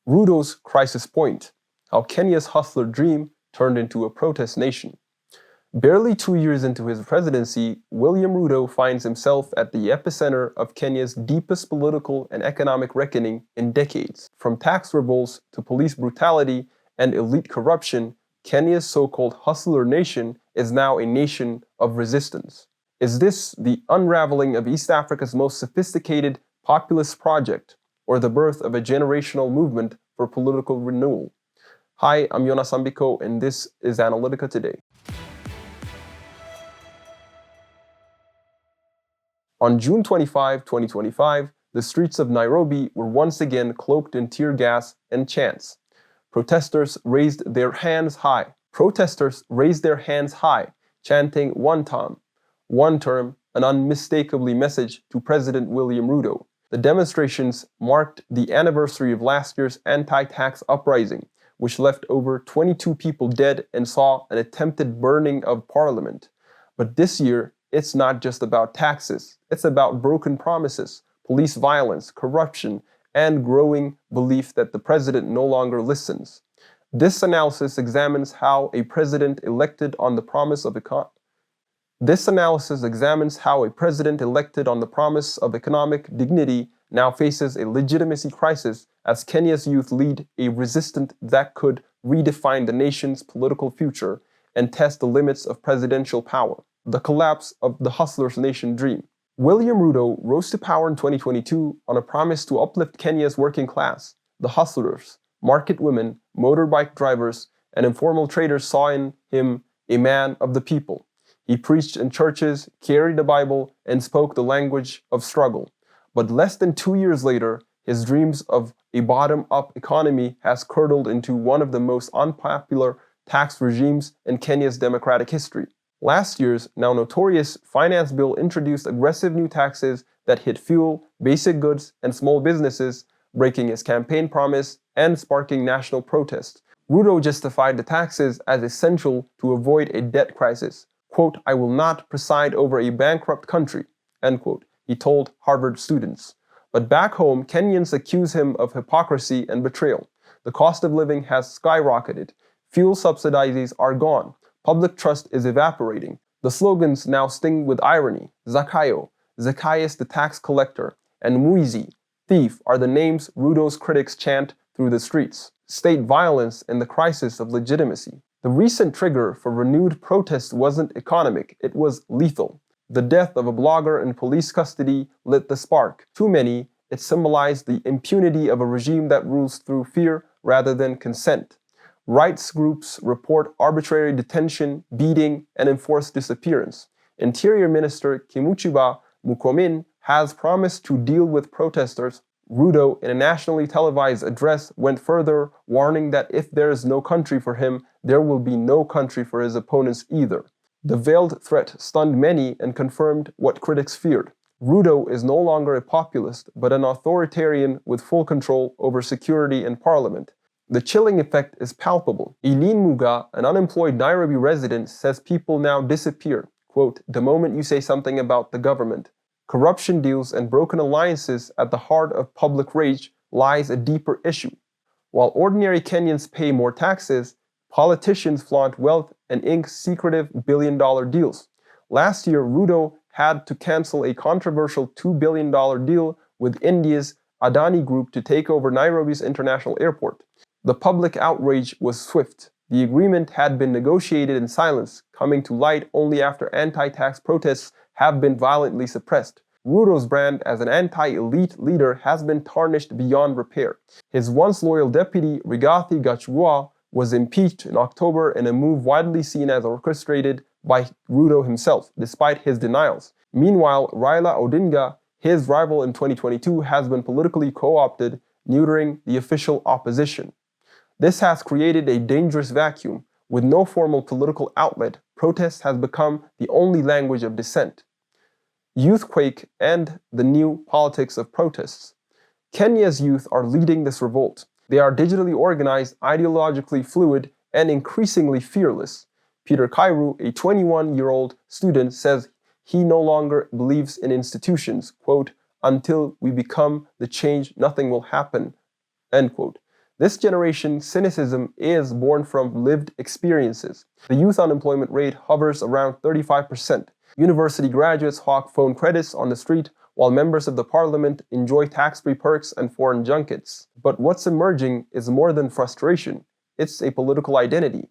Ruto's crisis point: how Kenya's hustler dream turned into a protest nation. Barely 2 years into his presidency, William Ruto finds himself at the epicenter of Kenya's deepest political and economic reckoning in decades. From tax revolts to police brutality and elite corruption, Kenya's so-called hustler nation is now a nation of resistance. Is this the unraveling of East Africa's most sophisticated populist project, or the birth of a generational movement for political renewal? Hi, I'm Jonas Ambiko, and this is Analytica Today. On June 25, 2025, the streets of Nairobi were once again cloaked in tear gas and chants. Protesters raised their hands high, chanting one term, an unmistakable message to President William Ruto. The demonstrations marked the anniversary of last year's anti-tax uprising, which left over 22 people dead and saw an attempted burning of parliament. But this year, it's not just about taxes. It's about broken promises, police violence, corruption, and growing belief that the president no longer listens. This analysis examines how a president elected on the promise of economic dignity now faces a legitimacy crisis as Kenya's youth lead a resistance that could redefine the nation's political future and test the limits of presidential power. The collapse of the hustler's nation dream. William Ruto rose to power in 2022 on a promise to uplift Kenya's working class. The hustlers, market women, motorbike drivers, and informal traders saw in him a man of the people. He preached in churches, carried the Bible, and spoke the language of struggle. But less than 2 years later, his dreams of a bottom-up economy has curdled into one of the most unpopular tax regimes in Kenya's democratic history. Last year's now notorious finance bill introduced aggressive new taxes that hit fuel, basic goods, and small businesses, breaking his campaign promise and sparking national protests. Ruto justified the taxes as essential to avoid a debt crisis. Quote, "I will not preside over a bankrupt country," end quote, he told Harvard students. But back home, Kenyans accuse him of hypocrisy and betrayal. The cost of living has skyrocketed. Fuel subsidies are gone. Public trust is evaporating. The slogans now sting with irony. Zakayo, Zacchaeus the tax collector, and Mwizi, thief, are the names Ruto's critics chant through the streets. State violence and the crisis of legitimacy. The recent trigger for renewed protest wasn't economic, it was lethal. The death of a blogger in police custody lit the spark. Too many, it symbolized the impunity of a regime that rules through fear rather than consent. Rights groups report arbitrary detention, beating, and enforced disappearance. Interior Minister Kimuchiba Mukomin has promised to deal with protesters. Ruto, in a nationally televised address, went further, warning that if there is no country for him, there will be no country for his opponents either. The veiled threat stunned many and confirmed what critics feared. Ruto is no longer a populist, but an authoritarian with full control over security and parliament. The chilling effect is palpable. Eileen Muga, an unemployed Nairobi resident, says people now disappear, quote, "the moment you say something about the government." Corruption deals and broken alliances at the heart of public rage lies a deeper issue. While ordinary Kenyans pay more taxes, politicians flaunt wealth and ink secretive billion-dollar deals. Last year, Ruto had to cancel a controversial $2 billion deal with India's Adani Group to take over Nairobi's international airport. The public outrage was swift. The agreement had been negotiated in silence, coming to light only after anti-tax protests have been violently suppressed. Ruto's brand as an anti-elite leader has been tarnished beyond repair. His once loyal deputy, Rigathi Gachagua, was impeached in October in a move widely seen as orchestrated by Ruto himself, despite his denials. Meanwhile, Raila Odinga, his rival in 2022, has been politically co-opted, neutering the official opposition. This has created a dangerous vacuum. With no formal political outlet, protest has become the only language of dissent. Youthquake and the new politics of protests. Kenya's youth are leading this revolt. They are digitally organized, ideologically fluid, and increasingly fearless. Peter Kairu, a 21-year-old student, says he no longer believes in institutions, quote, "until we become the change, nothing will happen," end quote. This generation's cynicism is born from lived experiences. The youth unemployment rate hovers around 35%. University graduates hawk phone credits on the street, while members of the parliament enjoy tax-free perks and foreign junkets. But what's emerging is more than frustration. It's a political identity.